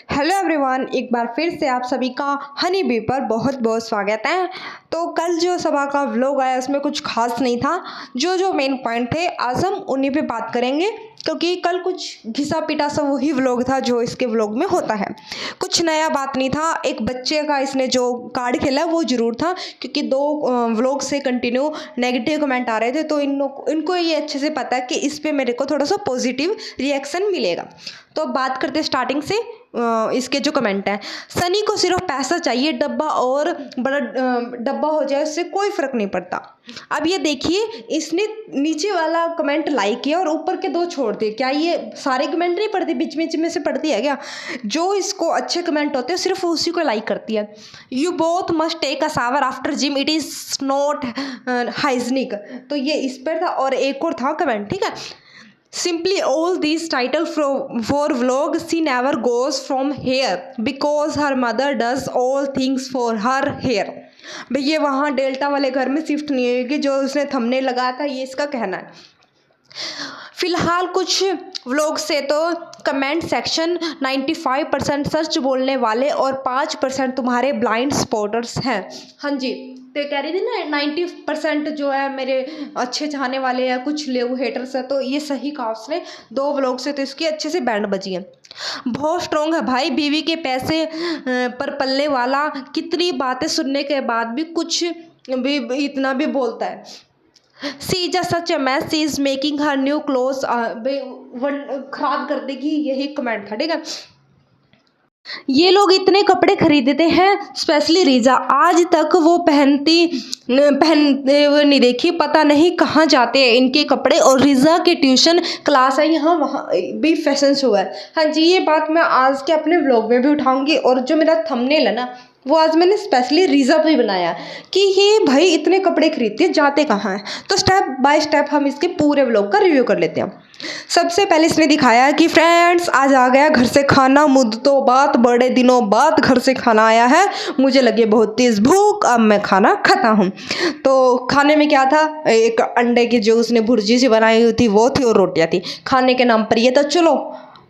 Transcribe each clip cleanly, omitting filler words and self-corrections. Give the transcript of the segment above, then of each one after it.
Hello everyone, एक बार फिर से आप सभी का हनी बी पर बहुत बहुत स्वागत है। तो कल जो सभा का व्लॉग आया उसमें कुछ खास नहीं था। जो मेन पॉइंट थे आज हम उन्हीं पे बात करेंगे, क्योंकि कल कुछ घिसा पिटा सा वही व्लॉग था जो इसके व्लॉग में होता है। कुछ नया बात नहीं था। एक बच्चे का इसने जो कार्ड खेला वो ज़रूर था, क्योंकि दो व्लॉग से कंटिन्यू नेगेटिव कमेंट आ रहे थे, तो इनको ये अच्छे से पता है कि इस पर मेरे को थोड़ा सा पॉजिटिव रिएक्शन मिलेगा। तो अब बात करते हैं स्टार्टिंग से। इसके जो कमेंट हैं, सनी को सिर्फ पैसा चाहिए, डब्बा और बड़ा डब्बा हो जाए उससे कोई फ़र्क नहीं पड़ता। अब ये देखिए, इसने नीचे वाला कमेंट लाइक किया और ऊपर के दो छोड़ दिए। क्या ये सारे कमेंट नहीं पढ़ती, बीच बीच में से पढ़ती है क्या? जो इसको अच्छे कमेंट होते हैं सिर्फ उसी को लाइक करती है। You both must take a shower after gym, it is not hygienic. तो ये इस पर था। और एक और था कमेंट, ठीक है। Simply all these title for vlog, she never goes from here because her mother does all things for her here। भाई ये वहाँ डेल्टा वाले घर में शिफ्ट नहीं होगी जो उसने थंबनेल लगाया था, ये इसका कहना है। फिलहाल कुछ व्लॉग से तो कमेंट सेक्शन 95% सच बोलने वाले और 5% तुम्हारे ब्लाइंड स्पॉटर्स हैं। हाँ जी, तो कह रही थी ना 90% जो है मेरे अच्छे चाहने वाले हैं, कुछ लोग हेटर्स हैं। तो ये सही कहा उसने। दो व्लॉग से तो इसकी अच्छे से बैंड बजी है। बहुत स्ट्रॉन्ग है भाई, बीवी के पैसे पर पल्ले वाला। कितनी बातें सुनने के बाद भी कुछ भी इतना भी बोलता है। She is such a mess, she is making her new cloth. खराब कर देगी, यही कमेंट था, ठीक है। ये लोग इतने कपड़े खरीदते हैं, स्पेशली रीजा, आज तक वो पहनते हुए नहीं देखी। पता नहीं कहाँ जाते हैं इनके कपड़े। और रीजा के ट्यूशन क्लास है यहाँ वहाँ भी फैशन शो है। हाँ जी, ये बात मैं आज के अपने व्लॉग में भी उठाऊंगी। और जो मेरा थंबनेल है ना, वो आज मैंने स्पेशली रीज़ा पे बनाया कि ये भाई इतने कपड़े खरीदते हैं, जाते कहाँ हैं। तो स्टेप बाय स्टेप हम इसके पूरे व्लॉग का रिव्यू कर लेते हैं। सबसे पहले इसने दिखाया कि फ्रेंड्स आज आ गया घर से खाना, मुद्दतों बाद बड़े दिनों बाद घर से खाना आया है, मुझे लगी बहुत तेज़ भूख, अब मैं खाना खाता हूँ। तो खाने में क्या था, एक अंडे की जो उसने भुर्जी सी बनाई हुई थी वो थी, और रोटियाँ थी। खाने के नाम पर ये था। चलो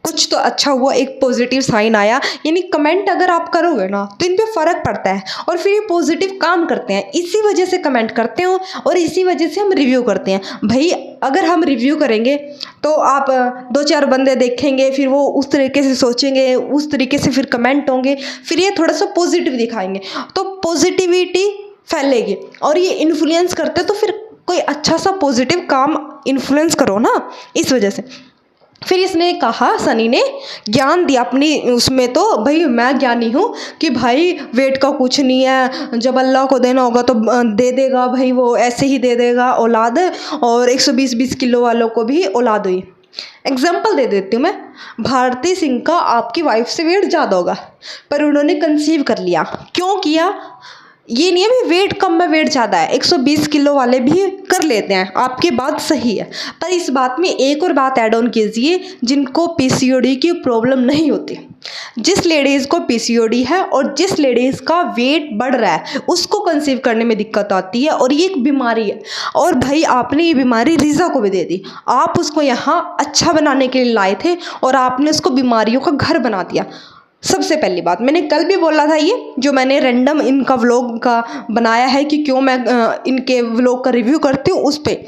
कुछ तो अच्छा हुआ, एक पॉजिटिव साइन आया। यानी कमेंट अगर आप करोगे ना तो इन पे फ़र्क पड़ता है, और फिर ये पॉजिटिव काम करते हैं। इसी वजह से कमेंट करते हो और इसी वजह से हम रिव्यू करते हैं। भाई अगर हम रिव्यू करेंगे तो आप दो चार बंदे देखेंगे, फिर वो उस तरीके से सोचेंगे, उस तरीके से फिर कमेंट होंगे, फिर ये थोड़ा सा पॉजिटिव दिखाएंगे तो पॉजिटिविटी फैलेगी। और ये इन्फ्लुएंस करते तो फिर कोई अच्छा सा पॉजिटिव काम इन्फ्लुएंस करो ना, इस वजह से। फिर इसने कहा, सनी ने ज्ञान दिया अपनी उसमें। तो भाई मैं ज्ञानी हूँ कि भाई वेट का कुछ नहीं है, जब अल्लाह को देना होगा तो दे देगा भाई, वो ऐसे ही दे देगा औलाद। और 120 किलो वालों को भी औलाद हुई। एग्जाम्पल दे देती हूँ मैं। भारती सिंह का आपकी वाइफ से वेट ज़्यादा होगा, पर उन्होंने कंसीव कर लिया। क्यों किया? ये नहीं है भी वेट कम में वेट ज़्यादा है, 120 किलो वाले भी कर लेते हैं, आपकी बात सही है। पर इस बात में एक और बात ऐड ऑन कीजिए, जिनको पीसीओडी की प्रॉब्लम नहीं होती। जिस लेडीज़ को पीसीओडी है और जिस लेडीज़ का वेट बढ़ रहा है उसको कंसीव करने में दिक्कत आती है, और ये एक बीमारी है। और भाई आपने ये बीमारी रीज़ा को भी दे दी। आप उसको यहाँ अच्छा बनाने के लिए लाए थे और आपने उसको बीमारियों का घर बना दिया। सबसे पहली बात, मैंने कल भी बोला था, ये जो मैंने रैंडम इनका व्लॉग का बनाया है कि क्यों मैं इनके व्लॉग का रिव्यू करती हूँ उस पर,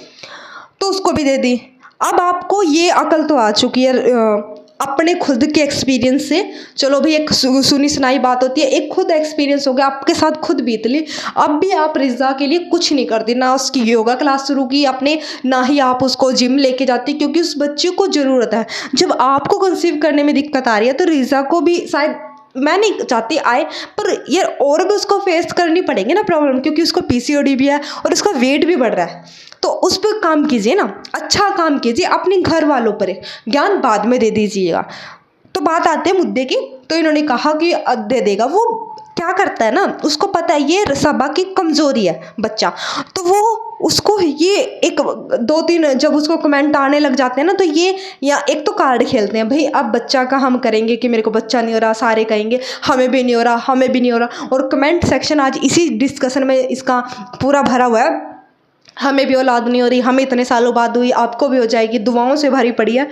तो उसको भी दे दी। अब आपको ये अकल तो आ चुकी है अपने खुद के एक्सपीरियंस से। चलो भाई, एक सुनी सुनाई बात होती है, एक खुद एक्सपीरियंस हो गया, आपके साथ खुद बीत ली। अब भी आप रिजा के लिए कुछ नहीं करती, ना उसकी योगा क्लास शुरू की आपने, ना ही आप उसको जिम लेके जाती, क्योंकि उस बच्चे को ज़रूरत है। जब आपको कंसीव करने में दिक्कत आ रही है तो रिजा को भी शायद, मैं नहीं चाहती आए, पर यार और भी उसको फेस करनी पड़ेगी ना प्रॉब्लम, क्योंकि उसको पीसीओडी भी है और उसका वेट भी बढ़ रहा है। तो उस पर काम कीजिए ना, अच्छा काम कीजिए, अपने घर वालों पर ज्ञान बाद में दे दीजिएगा। तो बात आते हैं मुद्दे की। तो इन्होंने कहा कि दे देगा। वो क्या करता है ना, उसको पता है ये सबा की कमज़ोरी है बच्चा, तो वो उसको ये एक दो तीन जब उसको कमेंट आने लग जाते हैं ना, तो ये या एक तो कार्ड खेलते हैं, भाई अब बच्चा का हम करेंगे कि मेरे को बच्चा नहीं हो रहा, सारे कहेंगे हमें भी नहीं हो रहा, हमें भी नहीं हो रहा। और कमेंट सेक्शन आज इसी डिस्कशन में इसका पूरा भरा हुआ है हमें भी औलाद नहीं हो रही, हमें इतने सालों बाद हुई, आपको भी हो जाएगी, दुआओं से भरी पड़ी है।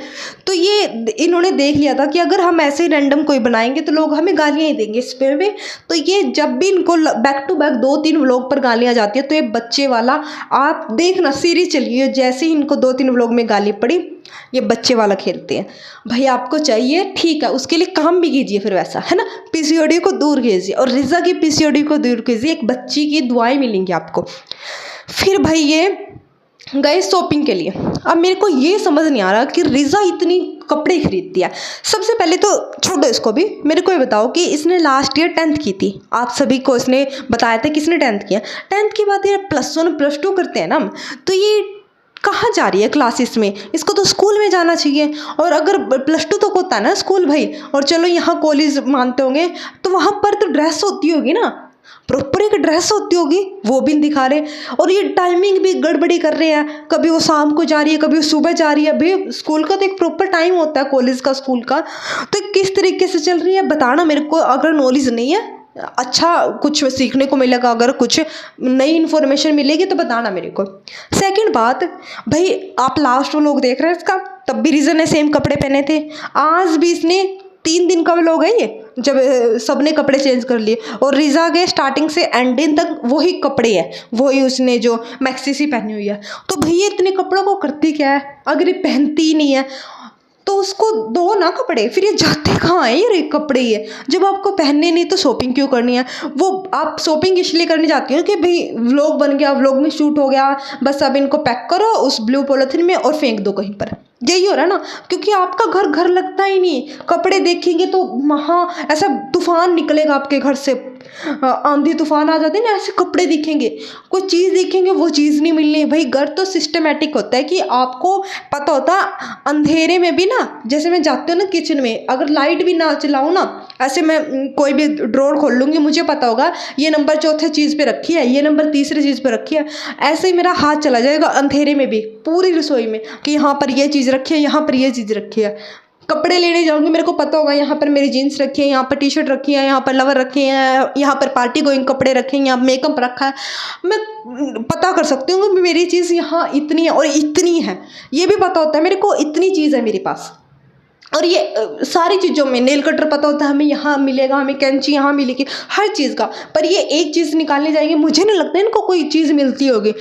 तो ये इन्होंने देख लिया था कि अगर हम ऐसे रैंडम कोई बनाएंगे तो लोग हमें गालियाँ ही देंगे इस पे भी। तो ये जब भी इनको बैक टू बैक 2-3 व्लॉग पर गालियाँ जाती है तो ये बच्चे वाला आप देखना सीरीज चलिए, जैसे ही इनको 2-3 व्लॉग में गाली पड़ी ये बच्चे वाला खेलते हैं। भाई आपको चाहिए ठीक है, उसके लिए काम भी कीजिए फिर वैसा, है ना। पीसीओडी को दूर कीजिए और रिजा की पीसीओडी को दूर कीजिए, एक बच्ची की दुआएं मिलेंगी आपको। फिर भाई ये गए शॉपिंग के लिए। अब मेरे को ये समझ नहीं आ रहा कि रिजा इतनी कपड़े खरीदती है। सबसे पहले तो छोड़ो इसको भी, मेरे को ये बताओ कि इसने लास्ट ईयर 10th की थी, आप सभी को इसने बताया था किसने 10th किया। 10th के बाद ये +1 +2 करते हैं ना हम, तो ये कहाँ जा रही है क्लासेस में, इसको तो स्कूल में जाना चाहिए। और अगर +2 तक होता है ना स्कूल भाई, और चलो यहाँ कॉलेज मानते होंगे, तो वहाँ पर तो ड्रेस होती होगी ना, प्रॉपर एक ड्रेस होती होगी, वो भी नहीं दिखा रहे। और ये टाइमिंग भी गड़बड़ी कर रहे हैं, कभी वो शाम को जा रही है, कभी वो सुबह जा रही है। भाई स्कूल का तो एक प्रॉपर टाइम होता है, कॉलेज का स्कूल का, तो किस तरीके से चल रही है बताना मेरे को। अगर नॉलेज नहीं है, अच्छा कुछ सीखने को मिलेगा, अगर कुछ नई इन्फॉर्मेशन मिलेगी तो बताना मेरे को। सेकंड बात, भाई आप लास्ट व्लॉग देख रहे हैं इसका, तब भी रीज़न ने सेम कपड़े पहने थे। आज भी इसने 3 दिन का व्लॉग है ये, जब सबने कपड़े चेंज कर लिए, और रिजा के स्टार्टिंग से एंडिंग तक वही कपड़े हैं, वही उसने जो मैक्सी सी पहनी हुई है। तो भैया इतने कपड़ों को करती क्या है, अगर ये पहनती ही नहीं है तो उसको दो ना कपड़े। फिर ये जाते कहाँ हैं ये कपड़े, ये जब आपको पहनने नहीं तो शॉपिंग क्यों करनी है। वो आप शॉपिंग इसलिए करने जाती हो कि भाई व्लॉग बन गया, व्लॉग में शूट हो गया, बस अब इनको पैक करो उस ब्लू पॉलिथीन में और फेंक दो कहीं पर, यही हो रहा है ना। क्योंकि आपका घर घर लगता ही नहीं, कपड़े देखेंगे तो वहाँ ऐसा तूफान निकलेगा आपके घर से, आंधी तूफान आ जाते हैं ना, ऐसे कपड़े दिखेंगे, कोई चीज़ देखेंगे वो चीज़ नहीं मिलनी। भाई घर तो सिस्टमेटिक होता है कि आपको पता होता अंधेरे में भी ना, जैसे मैं जाती हूँ ना किचन में, अगर लाइट भी ना चलाऊँ ना, ऐसे मैं कोई भी ड्रॉर खोल लूँगी, मुझे पता होगा ये नंबर चौथे चीज़ पे रखी है, ये नंबर तीसरी चीज़ पे रखी है। ऐसे ही मेरा हाथ चला जाएगा अंधेरे में भी पूरी रसोई में कि यहाँ पर ये चीज़ रखी है, यहाँ पर ये चीज़ रखी है। कपड़े लेने जाऊंगी, मेरे को पता होगा यहाँ पर मेरी जीन्स रखी है, यहाँ पर टी शर्ट रखी है, यहाँ पर लवर रखे हैं, यहाँ पर पार्टी गोइंग कपड़े रखे हैं, यहाँ मेकअप रखा है। मैं पता कर सकती हूँ कि मेरी चीज़ यहाँ इतनी है और इतनी है, ये भी पता होता है मेरे को इतनी चीज़ है मेरे पास। और ये सारी चीज़ों में नेल कटर पता होता है हमें यहाँ मिलेगा, हमें कैंची यहाँ मिलेगी, हर चीज़ का। पर ये एक चीज़ निकालने जाएंगे, मुझे नहीं लगता इनको कोई चीज़ मिलती होगी।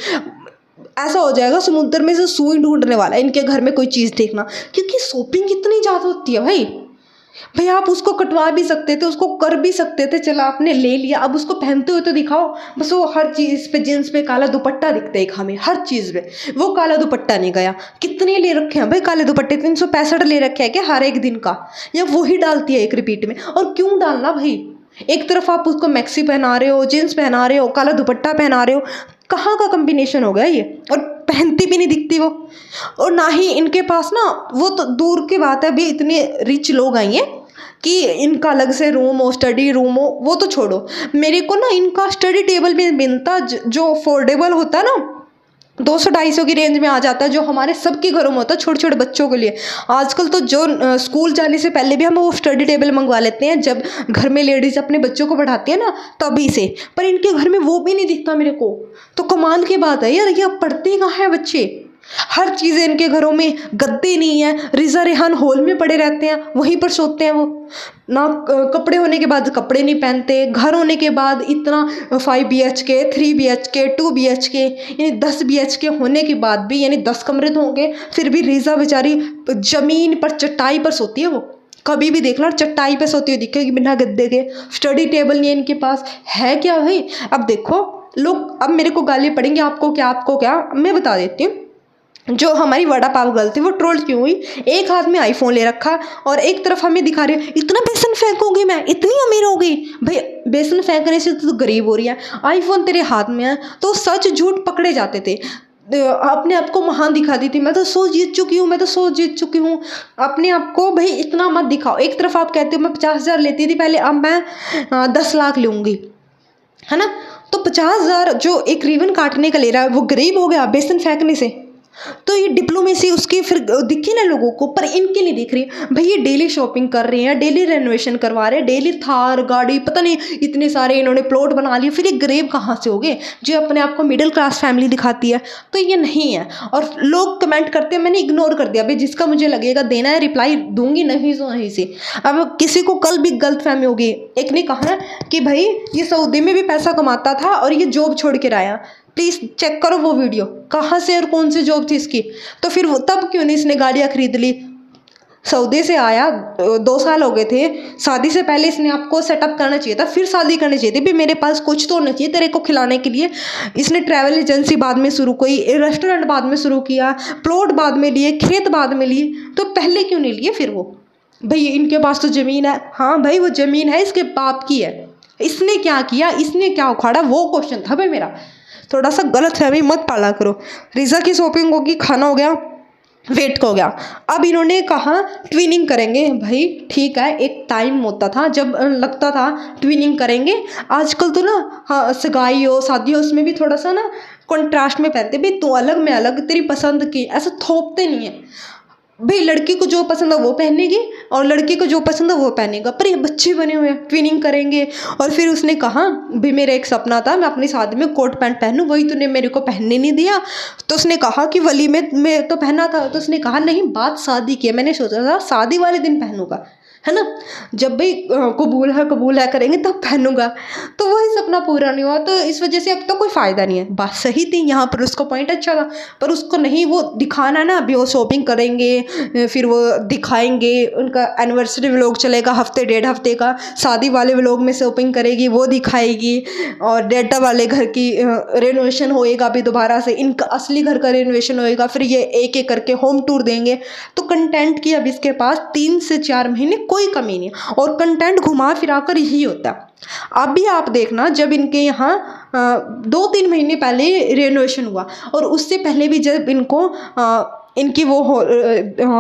ऐसा हो जाएगा समुद्र में से सुई ढूंढने वाला है इनके घर में कोई चीज़ देखना, क्योंकि शॉपिंग कितनी ज़्यादा होती है भाई आप उसको कटवा भी सकते थे, उसको कर भी सकते थे, चला आपने ले लिया, अब उसको पहनते हुए तो दिखाओ। बस वो हर चीज़ पे जींस पे काला दुपट्टा दिखता है हमें, हर चीज़ पे वो काला दुपट्टा नहीं गया। कितने ले रखे हैं भाई काले दुपट्टे, 365 ले रखे हैं क्या हर एक दिन का, या वही डालती है एक रिपीट में। और क्यों डालना भाई, एक तरफ आप उसको मैक्सी पहना रहे हो, जीन्स पहना रहे हो, काला दुपट्टा पहना रहे हो, कहाँ का कॉम्बिनेशन हो गया ये। और पहनती भी नहीं दिखती वो, और ना ही इनके पास ना, वो तो दूर की बात है, अभी इतने रिच लोग आए हैं कि इनका अलग से रूम हो, स्टडी रूम हो, वो तो छोड़ो। मेरे को ना इनका स्टडी टेबल भी मिलता जो अफोर्डेबल होता है ना, 200-250 की रेंज में आ जाता है, जो हमारे सबके घरों में होता है छोटे छोटे बच्चों के लिए। आजकल तो जो स्कूल जाने से पहले भी हम वो स्टडी टेबल मंगवा लेते हैं, जब घर में लेडीज़ अपने बच्चों को पढ़ाती है ना तभी से। पर इनके घर में वो भी नहीं दिखता मेरे को, तो कमाल की बात है यार, ये पढ़ते कहाँ हैं बच्चे। हर चीज़ें इनके घरों में, गद्दे नहीं है, रिजा रेहान हॉल में पड़े रहते हैं, वहीं पर सोते हैं वो ना। कपड़े होने के बाद कपड़े नहीं पहनते, घर होने के बाद इतना 5 BHK 3 BHK 2 BHK यानी 10 BHK होने के बाद भी, यानी 10 कमरे तो होंगे, फिर भी रिजा बेचारी ज़मीन पर चटाई पर सोती है। वो कभी भी देखना चटाई पर सोती हुई दिखेगी बिना गद्दे के। स्टडी टेबल नहीं है इनके पास, है क्या भाई। अब देखो लोग, अब मेरे को गाली पड़ेंगी, आपको क्या मैं बता देती हूँ। जो हमारी वड़ा पाव गर्ल थी वो ट्रोल क्यों हुई, एक हाथ में आईफोन ले रखा और एक तरफ हमें दिखा रही है इतना बेसन फेंकूंगी मैं, इतनी अमीर हो गई। भाई बेसन फेंकने से तो गरीब हो रही है, आईफोन तेरे हाथ में है। तो सच झूठ पकड़े जाते थे, अपने आप को महान दिखाती थी, मैं तो 100 जीत चुकी हूँ, मैं तो 100 जीत चुकी हूँ। अपने आप को भाई इतना मत दिखाओ। एक तरफ आप कहते हो मैं 50,000 लेती थी पहले, अब मैं 10 लाख लूँगी, है ना। तो 50,000 जो एक रिबन काटने का ले रहा है वो गरीब हो गया बेसन फेंकने से। तो ये डिप्लोमेसी उसकी फिर दिखी ना लोगों को, पर इनकी नहीं दिख रही। भाई ये डेली शॉपिंग कर रहे हैं, डेली रेनोवेशन करवा रहे हैं, डेली थार गाड़ी पता नहीं इतने सारे इन्होंने प्लॉट बना लिए, फिर ये गरीब कहाँ से हो गए जो अपने आप को मिडिल क्लास फैमिली दिखाती है? तो ये नहीं है। और लोग कमेंट करते हैं, मैंने इग्नोर कर दिया भाई, जिसका मुझे लगेगा देना है रिप्लाई दूंगी, नहीं तो नहीं से। अब किसी को कल भी गलत फहमी होगी, एक ने कहा कि भाई ये सऊदी में भी पैसा कमाता था और ये जॉब छोड़ के आया। प्लीज़ चेक करो वो वीडियो, कहाँ से और कौन सी जॉब थी इसकी। तो फिर वो तब क्यों नहीं इसने गाड़ियाँ खरीद ली? सऊदी से आया, 2 साल हो गए थे, शादी से पहले इसने आपको सेटअप करना चाहिए था, फिर शादी करनी चाहिए थी। भी मेरे पास कुछ तो होना चाहिए तेरे को खिलाने के लिए। इसने ट्रैवल एजेंसी बाद में शुरू की, रेस्टोरेंट बाद में शुरू किया, प्लॉट बाद में लिए, खेत बाद में लिए, तो पहले क्यों नहीं लिए फिर वो? भाई इनके पास तो ज़मीन है, हाँ भाई वो ज़मीन है इसके बाप की है, इसने क्या किया, इसने क्या उखाड़ा, वो क्वेश्चन था भाई मेरा। थोड़ा सा गलत फहमी मत पाला करो। रिज़ा की शॉपिंग होगी, खाना हो गया, वेट का हो गया। अब इन्होंने कहा ट्विनिंग करेंगे। भाई ठीक है, एक टाइम होता था जब लगता था ट्विनिंग करेंगे। आजकल तो ना हाँ सगाई हो शादी हो उसमें भी थोड़ा सा ना कंट्रास्ट में पहनते, भाई तू अलग मैं अलग, तेरी पसंद की, ऐसा थोपते नहीं है। भाई लड़की को जो पसंद है वो पहनेगी और लड़के को जो पसंद है वो पहनेगा। पर ये बच्चे बने हुए हैं, ट्विनिंग करेंगे। और फिर उसने कहा भाई मेरा एक सपना था मैं अपनी शादी में कोट पैंट पहनूं, वही तूने मेरे को पहनने नहीं दिया। तो उसने कहा कि वली में मैं तो पहना था। तो उसने कहा नहीं, बात शादी की है, मैंने सोचा था शादी वाले दिन पहनूंगा, है ना, जब भाई कबूल है करेंगे तब पहनूंगा। तो वही सपना पूरा नहीं हुआ, तो इस वजह से अब तो कोई फ़ायदा नहीं है। बात सही थी, यहाँ पर उसका पॉइंट अच्छा था, पर उसको नहीं वो दिखाना ना। अभी वो शॉपिंग करेंगे, फिर वो दिखाएंगे, उनका एनिवर्सरी व्लॉग चलेगा हफ्ते 1.5 हफ्ते का, शादी वाले व्लॉग में शॉपिंग करेगी वो दिखाएगी, और डेटा वाले घर की रेनोवेशन होएगा अभी दोबारा से, इनका असली घर का रेनोवेशन होएगा, फिर ये एक एक करके होम टूर देंगे। तो कंटेंट की अब इसके पास 3 से 4 महीने कोई कमी नहीं, और कंटेंट घुमा फिरा कर यही होता है। अभी आप देखना जब इनके यहाँ 2-3 महीने पहले रेनोवेशन हुआ, और उससे पहले भी जब इनको इनकी वो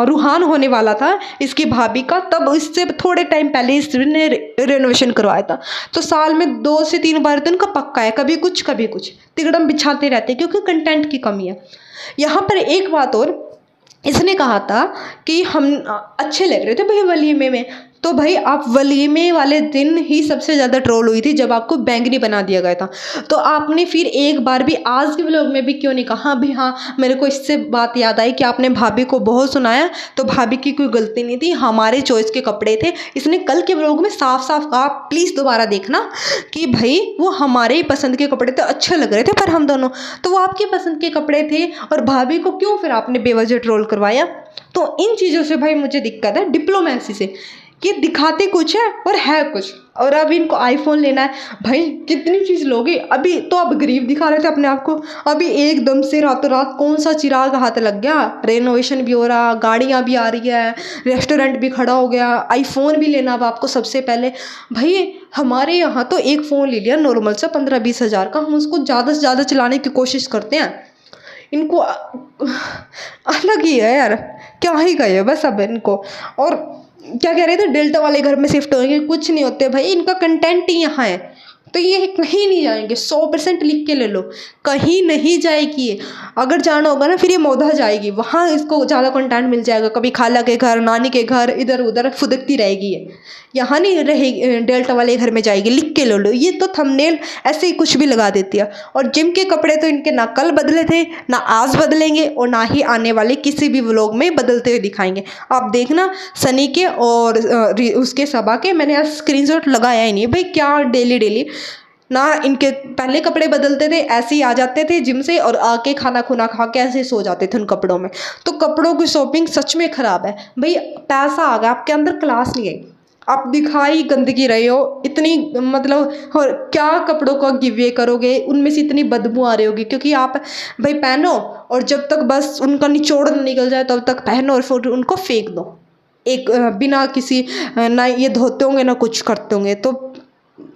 रूहान होने वाला था इसकी भाभी का, तब इससे थोड़े टाइम पहले इसने रेनोवेशन करवाया था। तो साल में 2 से 3 बार तो इनका पक्का है, कभी कुछ तिकड़म बिछाते रहते क्योंकि कंटेंट की कमी है। यहाँ पर एक बात और, इसने कहा था कि हम अच्छे लग रहे थे भाई वलीमे में। तो भाई आप वलीमे वाले दिन ही सबसे ज़्यादा ट्रोल हुई थी जब आपको बैंगनी बना दिया गया था। तो आपने फिर एक बार भी आज के व्लॉग में भी क्यों नहीं कहा? भी हाँ मेरे को इससे बात याद आई कि आपने भाभी को बहुत सुनाया, तो भाभी की कोई गलती नहीं थी, हमारे चॉइस के कपड़े थे। इसने कल के व्लॉग में साफ साफ कहा, प्लीज़ दोबारा देखना, कि भाई वो हमारे ही पसंद के कपड़े थे, अच्छे लग रहे थे पर हम दोनों, तो वो आपके पसंद के कपड़े थे, और भाभी को क्यों फिर आपने बेवजह ट्रोल करवाया? तो इन चीज़ों से भाई मुझे दिक्कत है, डिप्लोमेसी से, कि दिखाते कुछ है और है कुछ। और अब इनको आईफोन लेना है, भाई कितनी चीज़ लोगे? अभी तो अब गरीब दिखा रहे थे अपने आप को, अभी एकदम से रातों रात कौन सा चिराग हाथ लग गया, रेनोवेशन भी हो रहा, गाड़ियाँ भी आ रही है, रेस्टोरेंट भी खड़ा हो गया, आईफोन भी लेना अब आपको सबसे पहले। भाई हमारे यहाँ तो एक फ़ोन ले लिया नॉर्मल सा 15-20 हज़ार का, हम उसको ज़्यादा से ज़्यादा चलाने की कोशिश करते हैं। इनको अलग ही है यार, क्या ही कहे बस अब इनको। और क्या कह रहे थे, डेल्टा वाले घर में शिफ्ट होंगे, कुछ नहीं होते भाई, इनका कंटेंट ही यहाँ है, तो ये कहीं नहीं जाएंगे। 100% लिख के ले लो, कहीं नहीं जाएगी। अगर जाना होगा ना फिर ये मोधा जाएगी, वहाँ इसको ज़्यादा कंटेंट मिल जाएगा, कभी खाला के घर, नानी के घर, इधर उधर फुदकती रहेगी ये, यहाँ नहीं रहेगी, डेल्टा वाले घर में जाएगी। लिख के ले लो, ये तो थंबनेल ऐसे ही कुछ भी लगा देती है। और जिम के कपड़े तो इनके ना कल बदले थे, ना आज बदलेंगे, और ना ही आने वाले किसी भी व्लॉग में बदलते हुए दिखाएंगे। आप देखना सनी के और उसके सबा के, मैंने आज स्क्रीनशॉट लगाया ही नहीं भाई, क्या डेली ना इनके पहले कपड़े बदलते थे, ऐसे ही आ जाते थे जिम से और आके खाना खुना खा के ऐसे सो जाते थे उन कपड़ों में। तो कपड़ों की शॉपिंग सच में ख़राब है भाई, पैसा आ गया आपके अंदर, क्लास नहीं आई, आप दिखाई गंदगी रहे हो इतनी, मतलब और क्या कपड़ों का गिवे करोगे, उनमें से इतनी बदबू आ रही होगी, क्योंकि आप भाई पहनो और जब तक बस उनका निचोड़ निकल जाए तब तक पहनो और फिर उनको फेंक दो, एक बिना किसी ना ये धोते होंगे ना कुछ करते होंगे। तो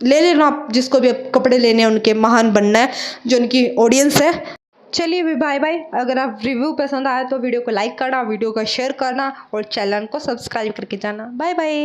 ले लेना आप, जिसको भी कपड़े लेने हैं उनके, महान बनना है जो उनकी ऑडियंस है। चलिए भी बाय बाय। अगर आप रिव्यू पसंद आया तो वीडियो को लाइक करना, वीडियो को शेयर करना और चैनल को सब्सक्राइब करके जाना। Bye bye.